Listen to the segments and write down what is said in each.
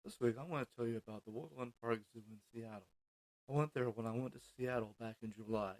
This week, I want to tell you about the Woodland Park Zoo in Seattle. I went there when I went to Seattle back in July.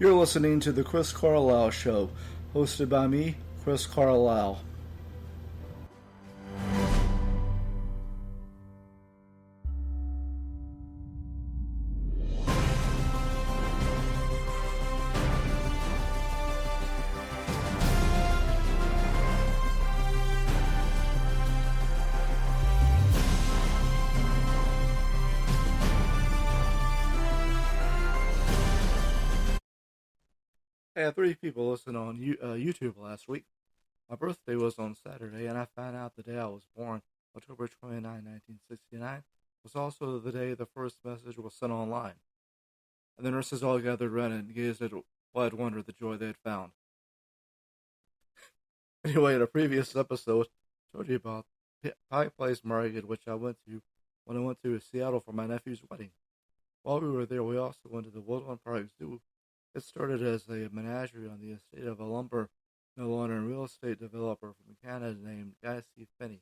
You're listening to The Chris Carlisle Show, hosted by me, Chris Carlisle. I had three people listen on YouTube last week. My birthday was on Saturday, and I found out the day I was born, October 29, 1969, was also the day the first message was sent online. And the nurses all gathered around and gazed at wide wonder the joy they had found. Anyway, in a previous episode, I told you about Pike Place Market, which I went to when I went to Seattle for my nephew's wedding. While we were there, we also went to the Woodland Park Zoo. It started as a menagerie on the estate of a lumber millowner and real estate developer from Canada named Guy C. Finney.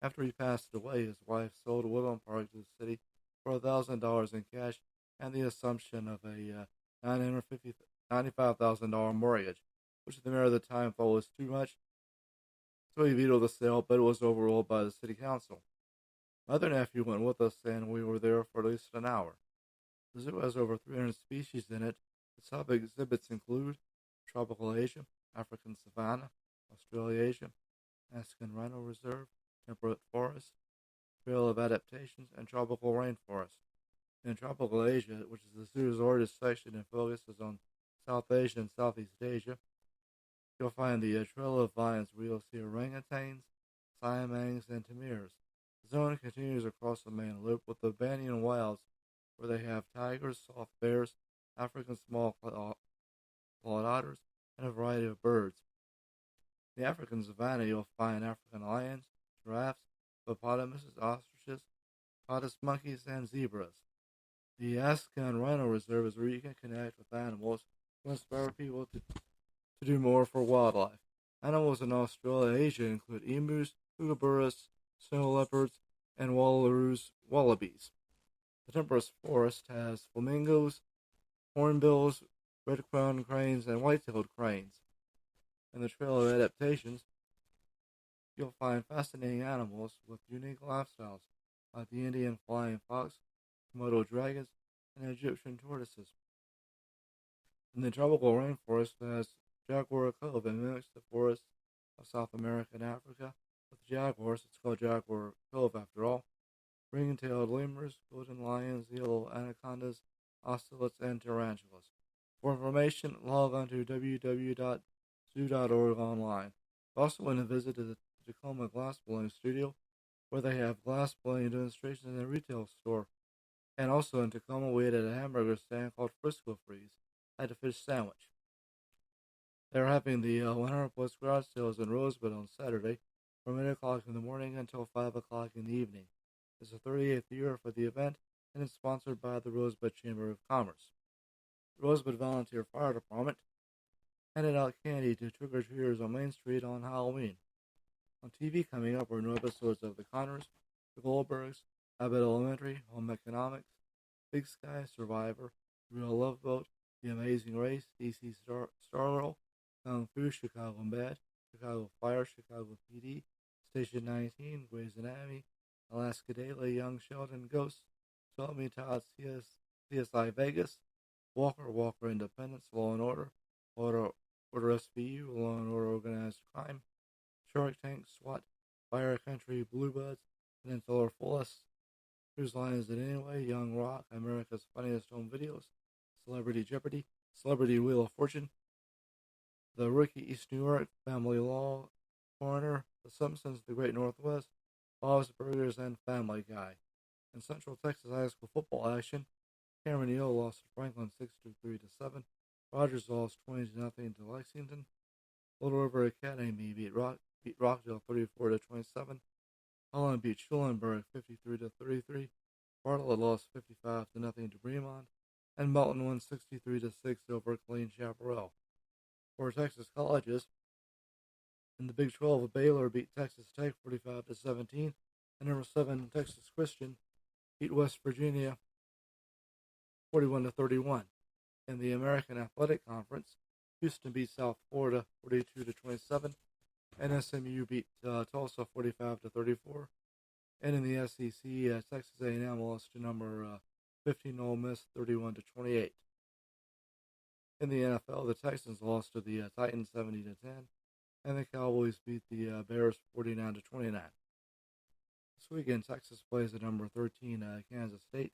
After he passed away, his wife sold Woodland Park to the city for $1,000 in cash and the assumption of a $95,000 mortgage, which the mayor at the time thought was too much, so he vetoed the sale, but it was overruled by the city council. My other nephew went with us, and we were there for at least an hour. The zoo has over 300 species in it. The top exhibits include tropical Asia, African savanna, Australasia, Alaskan rhino reserve, temperate forest, trail of adaptations, and tropical rainforest. In tropical Asia, which is the zoo's largest section and focuses on South Asia and Southeast Asia, you'll find the trail of vines where you'll see orangutans, siamangs, and tamirs. The zone continues across the main loop with the Banyan Wilds, where they have tigers, soft bears, African small-clawed otters, and a variety of birds. In the African savanna, you'll find African lions, giraffes, hippopotamuses, ostriches, caudus monkeys, and zebras. The Alaskan Rhino Reserve is where you can connect with animals to inspire people to do more for wildlife. Animals in Australasia include emus, kookaburras, snow leopards, and wallabies. The temperate forest has flamingos, hornbills, red-crowned cranes, and white-tailed cranes. In the Trail of Adaptations, you'll find fascinating animals with unique lifestyles, like the Indian flying fox, Komodo dragons, and Egyptian tortoises. In the tropical rainforest, has Jaguar Cove and mimics the forests of South America and Africa. With jaguars, it's called Jaguar Cove after all. Ring-tailed lemurs, golden lions, yellow anacondas, ocelots, and tarantulas. For information, log on to www.zoo.org online. I also went and visited the Tacoma glass blowing studio, where they have glass blowing demonstrations in a retail store. And also in Tacoma, we ate at a hamburger stand called Frisco Freeze. I had a fish sandwich. They're having the winter plus garage sales in Rosebud on Saturday from 8 o'clock in the morning until 5 o'clock in the evening. It's the 38th year for the event, and it's sponsored by the Rosebud Chamber of Commerce. The Rosebud Volunteer Fire Department handed out candy to trick-or-treaters on Main Street on Halloween. On TV coming up are new episodes of The Connors, The Goldbergs, Abbott Elementary, Home Economics, Big Sky, Survivor, Real Love Boat, The Amazing Race, DC Stargirl, Kung Fu, Chicago Bad, Chicago Fire, Chicago PD, Station 19, Grey's Anatomy, Alaska Daily, Young Sheldon, Ghost, Tell Me Todd, CSI Vegas, Walker Independence, Law and Order, Order SVU, Law and Order Organized Crime, Shark Tank, SWAT, Fire Country, Blue Buds, Peninsula Fullest, Whose Line Is It Anyway, Young Rock, America's Funniest Home Videos, Celebrity Jeopardy, Celebrity Wheel of Fortune, The Rookie, East New York, Family Law, Coroner, The Simpsons, The Great Northwest, Bob's Burgers, and Family Guy. In Central Texas high school football action, Cameron Yale lost to Franklin 6-3-7. Rogers lost 20-0 to Lexington. Little River Academy beat Rockdale 34-27. Holland beat Schulenburg 53-33. Bartlett lost 55-0 to Bremont, and Melton won 63-6 over Killeen Chaparral. For Texas colleges, in the Big 12, Baylor beat Texas Tech 45-17, and number 7 Texas Christian beat West Virginia 41-31. In the American Athletic Conference, Houston beat South Florida 42-27, and SMU beat Tulsa 45-34. And in the SEC, Texas A&M lost to number 15 Ole Miss 31-28. In the NFL, the Texans lost to the Titans 70-10, and the Cowboys beat the Bears 49-29. This weekend, Texas plays the number 13 Kansas State.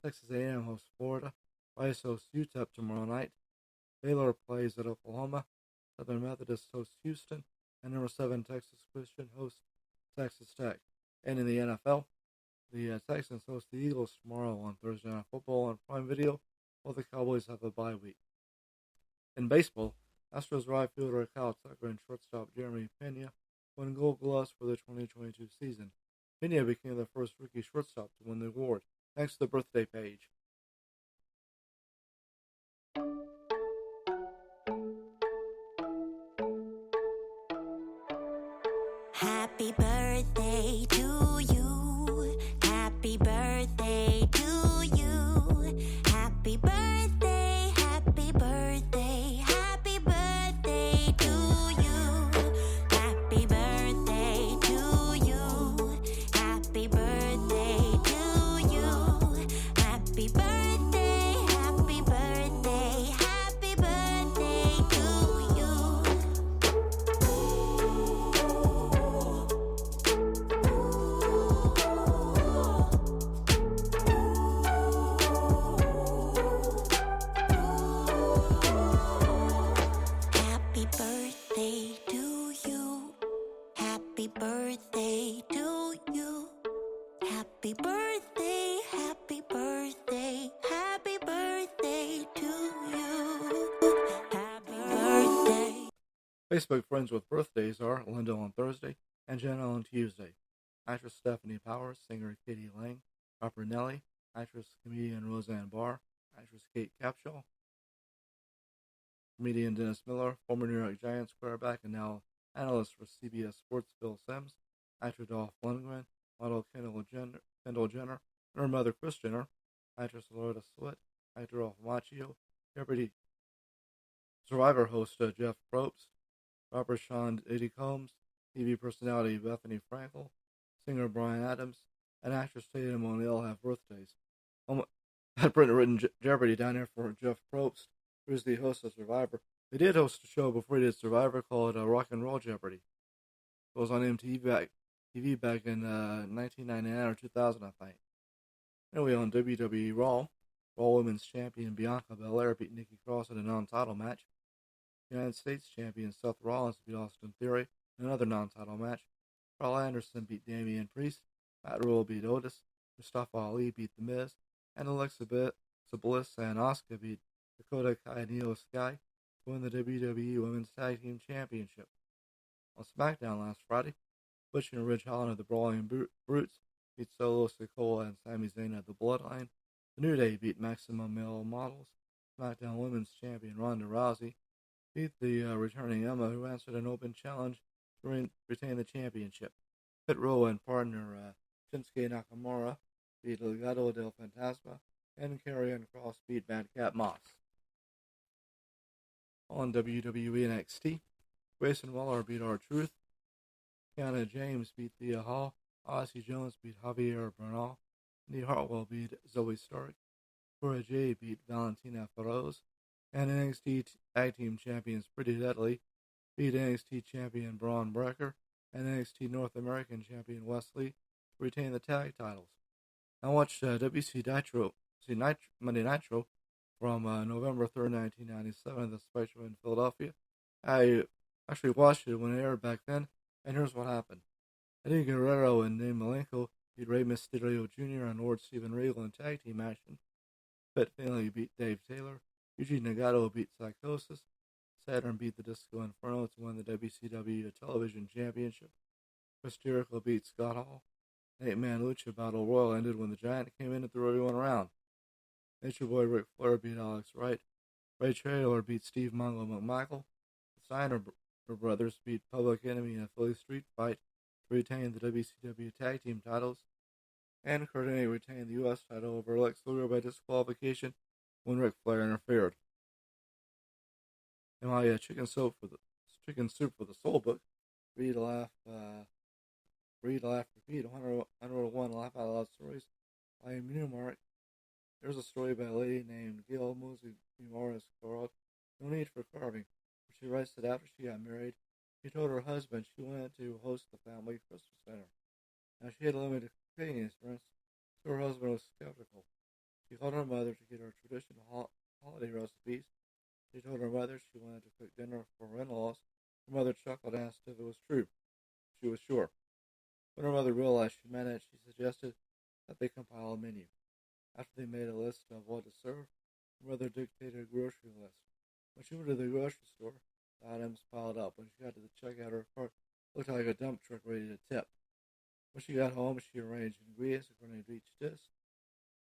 Texas A&M hosts Florida. Rice hosts UTEP tomorrow night. Baylor plays at Oklahoma. Southern Methodist hosts Houston, and number 7 Texas Christian hosts Texas Tech. And in the NFL, the Texans host the Eagles tomorrow on Thursday Night Football on Prime Video, while the Cowboys have a bye week. In baseball, Astros right fielder Kyle Tucker and shortstop Jeremy Pena won Gold Gloves for the 2022 season. Pena became the first rookie shortstop to win the award, thanks to the birthday page. Happy birthday to you. Happy birthday to you. Happy birthday, happy birthday, happy birthday to you. Happy birthday to you. Happy birthday to you. Happy birthday, happy birthday, happy birthday to you. Happy birthday to you. Happy birthday to you. Happy birthday, happy birthday, happy birthday to you. Happy birthday. Facebook friends with birthdays are Linda on Thursday and Jenna on Tuesday. Actress Stephanie Powers, singer Katie Lang, rapper Nelly, actress comedian Roseanne Barr, actress Kate Capshaw, comedian Dennis Miller, former New York Giants quarterback and now analyst for CBS Sports Bill Sims, actor Dolph Lundgren, model Kendall Jenner, and her mother Kris Jenner, actress Loretta Swit, actor Ralph Macchio, Jeopardy Survivor host Jeff Probst, rapper Sean Diddy Combs, TV personality Bethany Frankel, singer Bryan Adams, and actress Tatum O'Neal have birthdays. I had written Jeopardy down here for Jeff Probst, who is the host of Survivor. They did host a show before he did Survivor called Rock and Roll Jeopardy. It was on MTV back in 1999 or 2000, I think. Anyway, on WWE Raw Women's Champion Bianca Belair beat Nikki Cross in a non-title match. United States Champion Seth Rollins beat Austin Theory in another non-title match. Carl Anderson beat Damian Priest. Matt Riddle beat Otis. Mustafa Ali beat The Miz. And Alexa Bliss and Asuka beat Dakota Kai and Io Sky. to win the WWE Women's Tag Team Championship. On SmackDown last Friday, Butch and Ridge Holland of the Brawling Brutes beat Solo Sikoa and Sami Zayn of the Bloodline. The New Day beat Maximum Male Models. SmackDown Women's Champion Ronda Rousey beat the returning Emma, who answered an open challenge to retain the championship. Pit Row and partner Shinsuke Nakamura beat Legado del Fantasma, and Karrion Kross beat Madcap Moss. On WWE NXT, Grayson Waller beat R-Truth. Kiana James beat Thea Hall. Odyssey Jones beat Javier Bernal. Indy Hartwell beat Zoe Stark. Cora Jade beat Valentina Feroz. And NXT Tag Team Champions Pretty Deadly beat NXT Champion Braun Breaker and NXT North American Champion Wesley to retain the tag titles. I watched Monday Nitro from November 3rd, 1997 at the Spectrum in Philadelphia. I actually watched it when it aired back then, and here's what happened. Eddie Guerrero and Dean Malenko beat Rey Mysterio Jr. and Lord Steven Regal in tag team action. Fit Finlay beat Dave Taylor. Eugene Nagato beat Psychosis. Saturn beat the Disco Inferno to win the WCW Television Championship. Chris Jericho beat Scott Hall. An 8-man Lucha Battle Royal ended when the Giant came in and threw everyone around. Nature Boy Ric Flair beat Alex Wright. Ray Traylor beat Steve Mongo McMichael. The Steiner brothers beat Public Enemy in a Philly Street Fight to retain the WCW Tag Team titles. And Kurt Angle retained the U.S. title over Lex Luger by disqualification when Ric Flair interfered. In my chicken soup for the Soul book, read, laugh, repeat 101 laugh out loud stories by Newmark. There's a story by a lady named Gail Mosey Morris called No Need for Carving. She writes that after she got married, she told her husband she wanted to host the family Christmas dinner. Now she had limited cooking experience, so her husband was skeptical. She called her mother to get her traditional holiday recipes. She told her mother she wanted to cook dinner for her in-laws. Her mother chuckled and asked if it was true. She was sure. When her mother realized she meant it, she suggested that they compile a menu. After they made a list of what to serve, her mother dictated a grocery list. When she went to the grocery store, the items piled up. When she got to the checkout, her cart looked like a dump truck ready to tip. When she got home, she arranged ingredients according to each dish.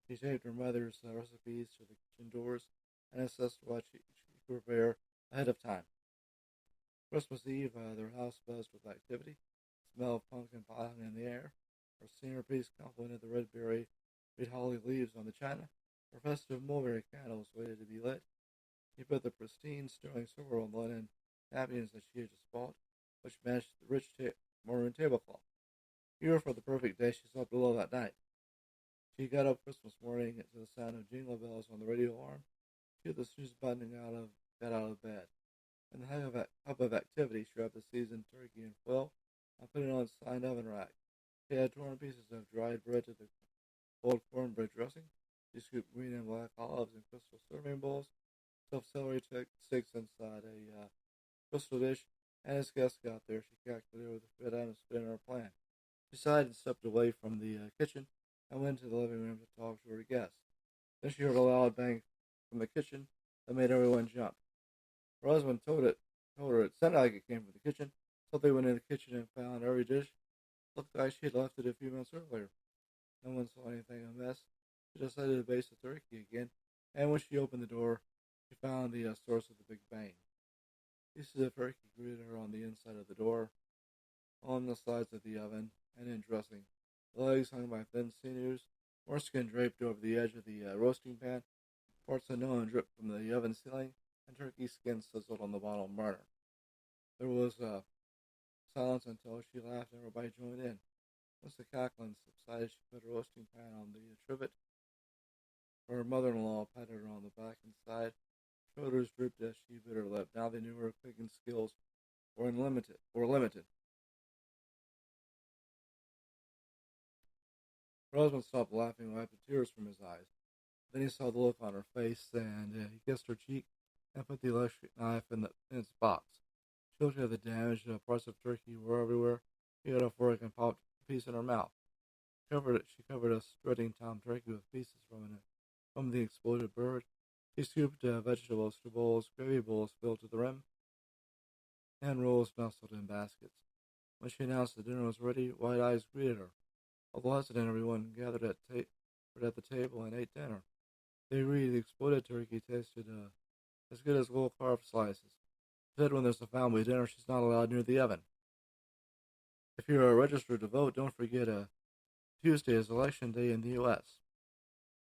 She taped her mother's recipes to the kitchen doors and assessed what she could prepare ahead of time. Christmas Eve, their house buzzed with activity. The smell of pumpkin pie hung in the air. Her centerpiece complemented the red holly leaves on the china. Her festive mulberry candles waited to be lit. She put the pristine sterling silver on the linen napkins that she had just bought, which matched the rich maroon tablecloth. Here for the perfect day she slept below that night. She got up Christmas morning to the sound of jingle bells on the radio alarm. She hit the snooze button and got out of bed. In the hub of activity, she wrapped the seasoned turkey in foil and put it on a side oven rack. She had torn pieces of dried bread to the cold cornbread dressing. She scooped green and black olives in crystal serving bowls, stuffed celery sticks inside a crystal dish, and as guests got there, she calculated with the food items fit in her plan. She sighed and stepped away from the kitchen and went into the living room to talk to her guests. Then she heard a loud bang from the kitchen that made everyone jump. Her husband told her it sounded like it came from the kitchen, so they went in the kitchen and found every dish looked like she had left it a few minutes earlier. No one saw anything amiss. She decided to baste the turkey again, and when she opened the door, she found the source of the big bang. Pieces of turkey greeted her on the inside of the door, on the sides of the oven, and in dressing. The legs hung by thin sinews, more skin draped over the edge of the roasting pan, parts unknown dripped from the oven ceiling, and turkey skin sizzled on the bottom burner. There was silence until she laughed and everybody joined in. Once the cackling subsided, she put her roasting pan on the trivet. Her mother-in-law patted her on the back and side. Shoulders drooped as she bit her lip. Now they knew her cooking skills were limited. Her husband stopped laughing and wiped the tears from his eyes. Then he saw the look on her face, and he kissed her cheek and put the electric knife in its box. She looked at the damaged parts of turkey were everywhere. She got a fork and popped a piece in her mouth. She covered a strutting tom turkey with pieces from the exploded bird. He scooped vegetables to bowls, gravy bowls filled to the rim, and rolls nestled in baskets. When she announced the dinner was ready, wide eyes greeted her. Although hesitant, everyone gathered at the table and ate dinner. They agreed the exploded turkey tasted as good as low-carb slices. She said when there's a family dinner, she's not allowed near the oven. If you're registered to vote, don't forget Tuesday is election day in the U.S.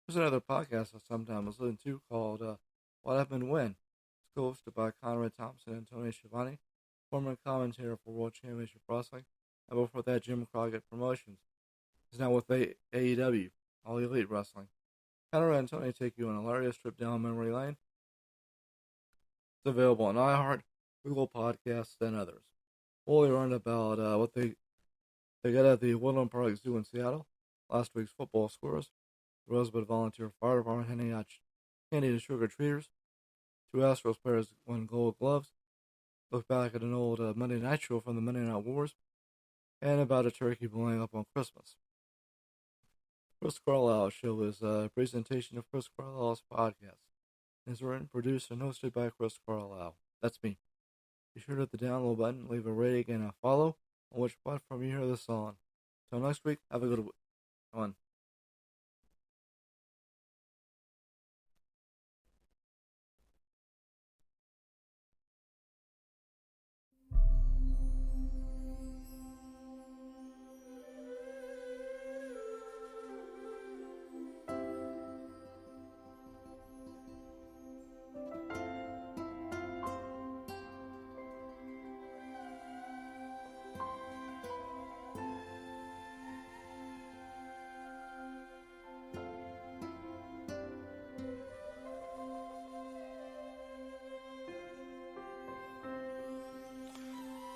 There's another podcast I sometimes listen to called What Happened When. It's hosted by Conrad Thompson and Tony Schiavone, former commentator for World Championship Wrestling, and before that Jim Crockett Promotions. He's now with AEW, All Elite Wrestling. Conrad and Tony take you on a hilarious trip down memory lane. It's available on iHeart, Google Podcasts, and others. We'll learn about what they got at the Woodland Park Zoo in Seattle, last week's football scores, the Rosebud Volunteer Fire Department handing out candy to trick-or-treaters, 2 Astros players won gold gloves, look back at an old Monday Night show from the Monday Night Wars, and about a turkey blowing up on Christmas. Chris Carlisle's show is a presentation of Chris Carlisle's podcast. It is written, produced, and hosted by Chris Carlisle. That's me. Be sure to hit the download button, leave a rating, and a follow on which platform you hear this on. Until next week, have a good one.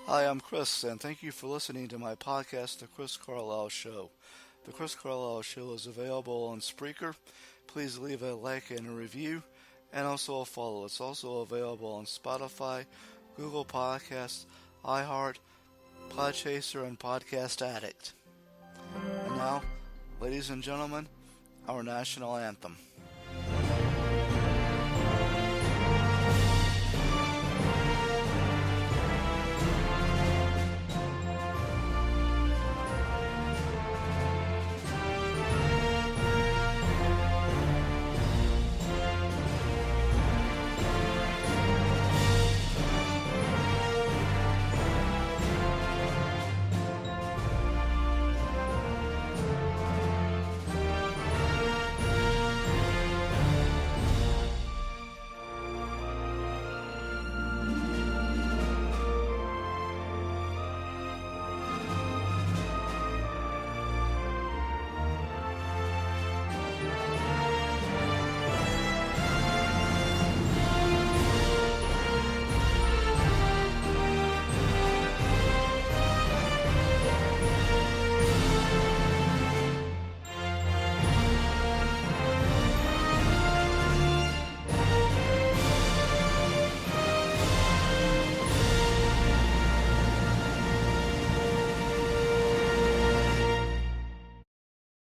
Hi, I'm Chris, and thank you for listening to my podcast, The Chris Carlisle Show. The Chris Carlisle Show is available on Spreaker. Please leave a like and a review, and also a follow. It's also available on Spotify, Google Podcasts, iHeart, Podchaser, and Podcast Addict. And now, ladies and gentlemen, our national anthem.